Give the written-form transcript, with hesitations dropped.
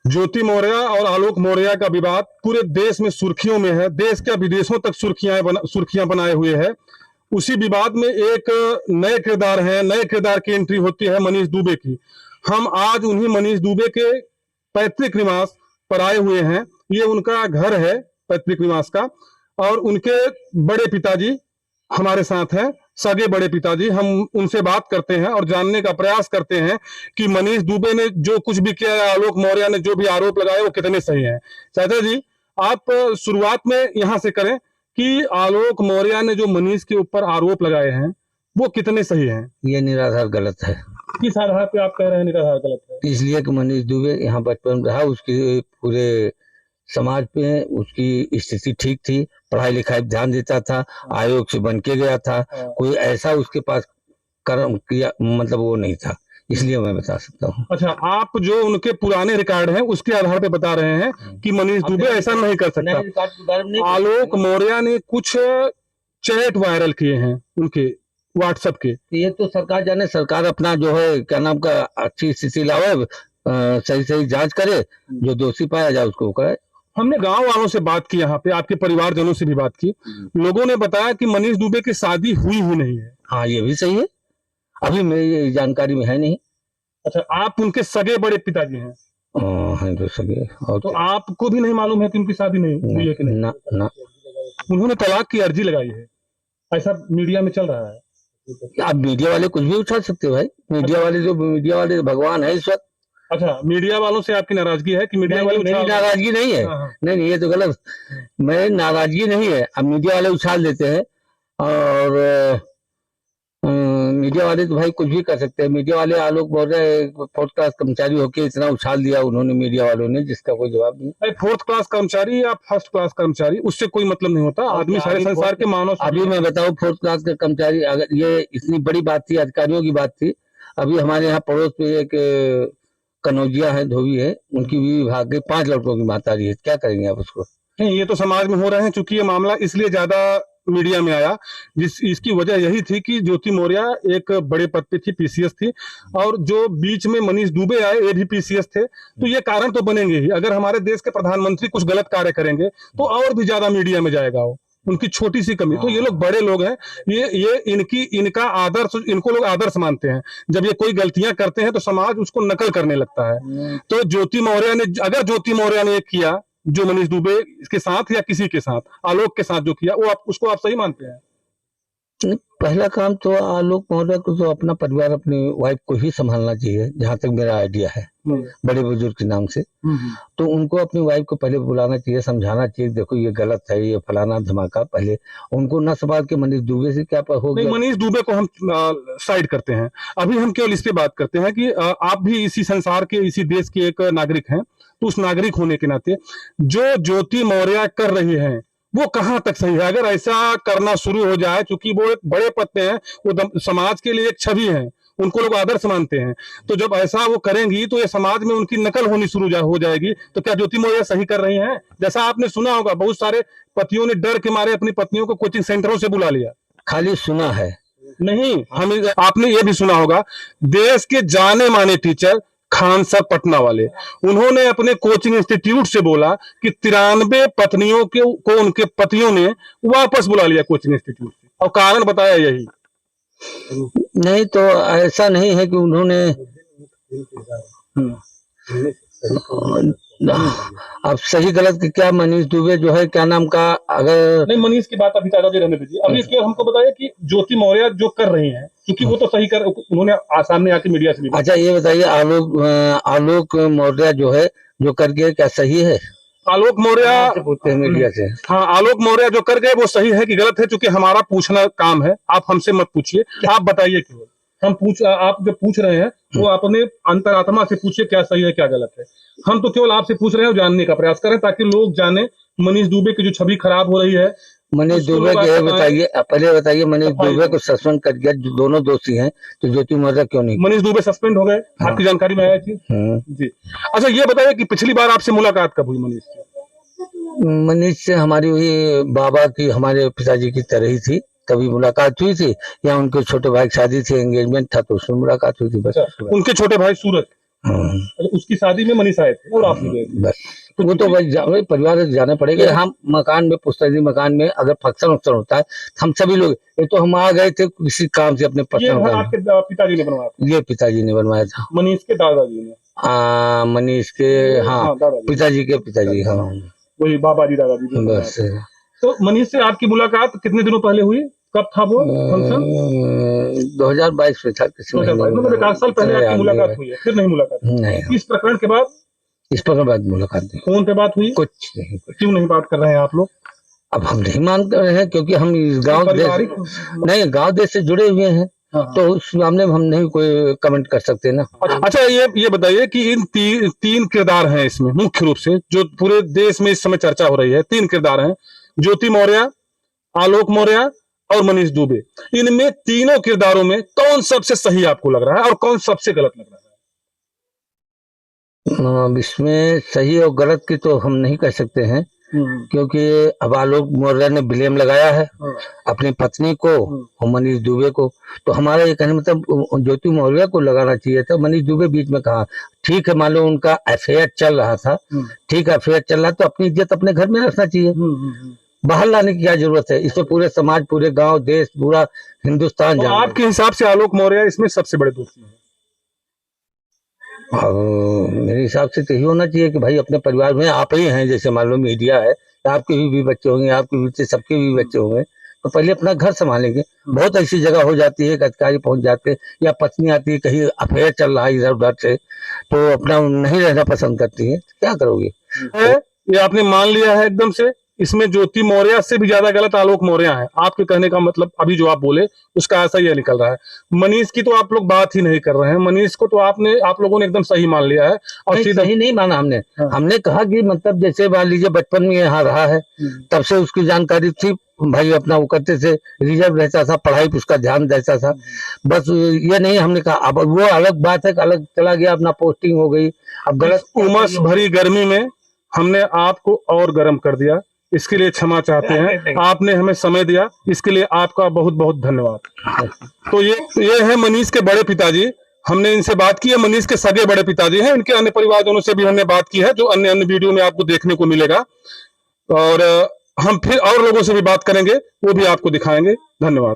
ज्योति मौर्य और आलोक मौर्य का विवाद पूरे देश में सुर्खियों में है, देश के विदेशों तक सुर्खियां बनाए हुए है। उसी विवाद में एक नए किरदार की एंट्री होती है मनीष दुबे की। हम आज उन्हीं मनीष दुबे के पैतृक निवास पर आए हुए हैं। ये उनका घर है पैतृक निवास का, और उनके बड़े पिताजी हमारे साथ हैं, सगे बड़े पिताजी। हम उनसे बात करते हैं और जानने का प्रयास करते हैं कि मनीष दुबे ने जो कुछ भी किया है, आलोक मौर्य ने जो भी आरोप लगाए, वो कितने सही हैं। चाचा जी, आप शुरुआत में यहाँ से करें कि आलोक मौर्य ने जो मनीष के ऊपर आरोप लगाए हैं वो कितने सही हैं। ये निराधार गलत है। किस आधार पे आप कह रहे हैं निराधार गलत है? इसलिए कि मनीष दुबे यहाँ बचपन रहा, उसकी पूरे समाज पे उसकी स्थिति ठीक थी, पढ़ाई लिखाई ध्यान देता था, आयोग से बन के गया था, कोई ऐसा उसके पास कर्म किया मतलब वो नहीं था, इसलिए मैं बता सकता हूँ। अच्छा, आप जो उनके पुराने रिकॉर्ड हैं उसके आधार पे बता रहे हैं कि मनीष दुबे ऐसा नहीं कर सकता। आलोक मौर्य ने कुछ चैट वायरल किए हैं उनके व्हाट्सएप के। ये तो सरकार जाने, सरकार अपना जो है क्या नाम का अच्छी स्थिति लावे, सही सही जांच करे, जो दोषी पाया जाए उसको करे। हमने गांव वालों से बात की, यहाँ पे आपके परिवारजनों से भी बात की, लोगों ने बताया कि मनीष दुबे की शादी हुई ही नहीं है। हाँ, ये भी सही है, अभी मेरी जानकारी में है नहीं। अच्छा, आप उनके सगे बड़े पिताजी हैं? हैं तो सगे। और तो आपको भी नहीं मालूम है कि उनकी शादी नहीं हुई है कि नहीं? ना ना, उन्होंने तलाक की अर्जी लगाई है, ऐसा मीडिया में चल रहा है। आप मीडिया वाले कुछ भी उठा सकते हो भाई, मीडिया वाले भगवान है इस वक्त। अच्छा, मीडिया वालों से आपकी नाराजगी है कि मीडिया वाले? मेरी नाराजगी नहीं है। नहीं, ये तो गलत, मेरी नाराजगी नहीं है। अब मीडिया वाले उछाल देते हैं, और मीडिया वाले तो भाई कुछ भी कर सकते हैं। मीडिया वाले आलोक मौर्य फोर्थ क्लास कर्मचारी होके इतना उछाल दिया उन्होंने मीडिया वालों ने, जिसका कोई जवाब नहीं। फोर्थ क्लास कर्मचारी या फर्स्ट क्लास कर्मचारी, उससे कोई मतलब नहीं होता। आदमी सारे संसार के मानव। अभी मैं बताऊं, फोर्थ क्लास का कर्मचारी, अगर ये इतनी बड़ी बात थी, अधिकारियों की बात थी, अभी हमारे यहाँ पड़ोस पे एक कनौजिया है, धोबी है, उनकी भी विभाग के 5 लड़कों की माता रही है। क्या करेंगे आप उसको? नहीं, ये तो समाज में हो रहे हैं, क्योंकि ये मामला इसलिए ज्यादा मीडिया में आया, इसकी वजह यही थी कि ज्योति मौर्य एक बड़े पद पे थी, पीसीएस थी, और जो बीच में मनीष दुबे आए ये भी पीसीएस थे। तो ये कारण तो बनेंगे ही। अगर हमारे देश के प्रधानमंत्री कुछ गलत कार्य करेंगे तो और भी ज्यादा मीडिया में जाएगा वो, उनकी छोटी सी कमी। तो ये लोग बड़े लोग हैं, ये इनका आदर्श, इनको लोग आदर्श मानते हैं। जब ये कोई गलतियां करते हैं तो समाज उसको नकल करने लगता है। तो ज्योति मौर्य ने, अगर ज्योति मौर्य ने किया जो मनीष दुबे के साथ या किसी के साथ, आलोक के साथ जो किया, वो उसको आप सही मानते हैं? पहला काम तो आलोक मौर्य को तो अपना परिवार, अपनी वाइफ को ही संभालना चाहिए, जहां तक मेरा आइडिया है, बड़े बुजुर्ग के नाम से। तो उनको अपनी वाइफ को पहले बुलाना चाहिए, समझाना चाहिए, देखो ये गलत है, ये फलाना धमाका। पहले उनको न संभाल के मनीष दुबे से क्या हो गया। मनीष दुबे को हम साइड करते हैं, अभी हम केवल इस पे बात करते हैं कि आप भी इसी संसार के, इसी देश के एक नागरिक हैं। तो उस नागरिक होने के नाते जो ज्योति मौर्य कर रही हैं वो कहां तक सही है? अगर ऐसा करना शुरू हो जाए, क्योंकि वो एक बड़े पद पे हैं, वो समाज के लिए एक छवि है, उनको लोग आदर्श मानते हैं, तो जब ऐसा वो करेंगी तो ये समाज में उनकी नकल होनी शुरू हो जाएगी। तो क्या ज्योति मौर्य सही कर रही हैं? जैसा आपने सुना होगा, बहुत सारे पतियों ने डर के मारे अपनी पत्नियों को कोचिंग सेंटरों से बुला लिया। खाली सुना है नहीं, आपने ये भी सुना होगा, देश के जाने माने टीचर खान सर पटना वाले, उन्होंने अपने कोचिंग इंस्टीट्यूट से बोला कि 93 पत्नियों को उनके पतियों ने वापस बुला लिया कोचिंग इंस्टीट्यूट से, और कारण बताया यही। नहीं, तो ऐसा नहीं है कि उन्होंने, अब सही गलत की क्या, मनीष दुबे जो है क्या नाम का, अगर नहीं, मनीष की बात अभी दादाजी रहने दीजिए। अभी इसके हमको बताइए कि ज्योति मौर्य जो कर रही हैं, क्योंकि वो तो सही कर, उन्होंने सामने आके मीडिया से भी। अच्छा, ये बताइए, आलोक मौर्य जो है जो कर गए, क्या सही है? आलोक मौर्य पूछते हैं मीडिया से। हाँ, आलोक मौर्य जो कर गए वो सही है कि गलत है? क्योंकि हमारा पूछना काम है, आप हमसे मत पूछिए, आप बताइए। केवल आप जो पूछ रहे हैं वो अपने अंतरात्मा से पूछिए, क्या सही है क्या गलत है। हम तो केवल आपसे पूछ रहे हैं, जानने का प्रयास करें ताकि लोग जाने मनीष दुबे की जो छवि खराब हो रही है। मनीष दुबे के बताइए, पहले बताइए, मनीष दुबे को सस्पेंड कर दिया, दोनों दोषी हैं, तो ज्योति मौर्य क्यों नहीं? मनीष दुबे सस्पेंड हो गए, आपकी जानकारी में आया थी जी। अच्छा, ये बताइए कि पिछली बार आपसे मुलाकात कब हुई मनीष से? मनीष से हमारी हुई बाबा की, हमारे पिताजी की तरह ही थी, तभी मुलाकात हुई थी, या उनके छोटे भाई की शादी थी, एंगेजमेंट था, तो उसमें मुलाकात हुई थी बस। उनके छोटे भाई सूरज? अच्छा, उसकी शादी में मनीष आए थे और आप भी गए थे। बस वो तो भाई परिवार से जाना पड़ेगा। हम मकान में पुस्तैनी मकान में अगर फंक्शन वक्शन होता है हम सभी लोग, ये तो हम आ गए थे किसी काम से अपने ये पर्सनल घर काम। आपके पिताजी ने बनवाया था? ये पिताजी ने बनवाया था। मनीष के दादाजी ने? मनीष के, हाँ दादाजी, पिताजी के पिताजी, हाँ वही बाबा जी दादाजी जो बनवाया बस। था। तो मनीष से आपकी मुलाकात कितने दिनों पहले हुई? कब था वो फंक्शन? 2022 में था, किसी मतलब 1 साल पहले आपकी मुलाकात हुई है, फिर नहीं मुलाकात? नहीं, इस प्रकरण के बाद? इस पर बाद मुलाकात नहीं। फोन पे बात हुई? कुछ नहीं। क्यों नहीं बात कर रहे हैं आप लोग? अब हम नहीं मान रहे हैं क्योंकि हम इस गांव देश नहीं, गांव देश से जुड़े हुए हैं। तो उस मामले में हम नहीं कोई कमेंट कर सकते ना। अच्छा, ये बताइए कि इन तीन किरदार हैं इसमें मुख्य रूप से, जो पूरे देश में इस समय चर्चा हो रही है। 3 किरदार हैं, ज्योति मौर्य, आलोक मौर्य और मनीष दुबे। इनमें तीनों किरदारों में कौन सबसे सही आपको लग रहा है और कौन सबसे गलत लग रहा है? इसमें सही और गलत की तो हम नहीं कह सकते हैं, क्योंकि अब आलोक मौर्य ने ब्लेम लगाया है अपनी पत्नी को और मनीष दुबे को। तो हमारा ये कहने मतलब ज्योति मौर्य को लगाना चाहिए था। मनीष दुबे बीच में कहा, ठीक है मान लो उनका अफेयर चल रहा था, ठीक है अफेयर चल रहा तो अपनी इज्जत अपने घर में रखना चाहिए, बाहर लाने की क्या जरूरत है? इसमें पूरे समाज, पूरे गांव, देश, पूरा हिंदुस्तान जान। आपके हिसाब से आलोक मौर्य इसमें सबसे बड़े दोषी हैं? मेरे हिसाब से तो यही होना चाहिए कि भाई अपने परिवार में आप ही हैं, जैसे मान लो मीडिया है, आपके भी बच्चे होंगे, आपके बच्चे, सबके भी बच्चे होंगे, तो पहले अपना घर संभालेंगे। बहुत ऐसी जगह हो जाती है कि अधिकारी पहुंच जाते या पत्नी आती है कहीं अफेयर चल रहा है इधर उधर से, तो अपना नहीं रहना पसंद करती है, क्या करोगे? ये आपने मान लिया है एकदम से। इसमें ज्योति मौर्य से भी ज्यादा गलत आलोक मौर्य है, आपके कहने का मतलब अभी जो आप बोले उसका ऐसा ही निकल रहा है। मनीष की तो आप लोग बात ही नहीं कर रहे हैं। मनीष को तो आप लोगों ने एकदम सही मान लिया है। और सीधा सही नहीं माना हमने। हमने कहा कि मतलब जैसे मान लीजिए बचपन में यहाँ रहा है, तब से उसकी जानकारी थी भाई, अपना वो करते थे, रिजर्व रहता था, पढ़ाई पे उसका ध्यान रहता था, बस ये नहीं हमने कहा। अब वो अलग बात है कि अलग चला गया, अपना पोस्टिंग हो गई। अब गलत उमस भरी गर्मी में हमने आपको और गर्म कर दिया, इसके लिए क्षमा चाहते हैं। आपने हमें समय दिया, इसके लिए आपका बहुत बहुत धन्यवाद। तो ये है मनीष के बड़े पिताजी। हमने इनसे बात की है, मनीष के सगे बड़े पिताजी हैं। इनके अन्य परिवारजनों से भी हमने बात की है, जो अन्य वीडियो में आपको देखने को मिलेगा। और हम फिर और लोगों से भी बात करेंगे, वो भी आपको दिखाएंगे। धन्यवाद।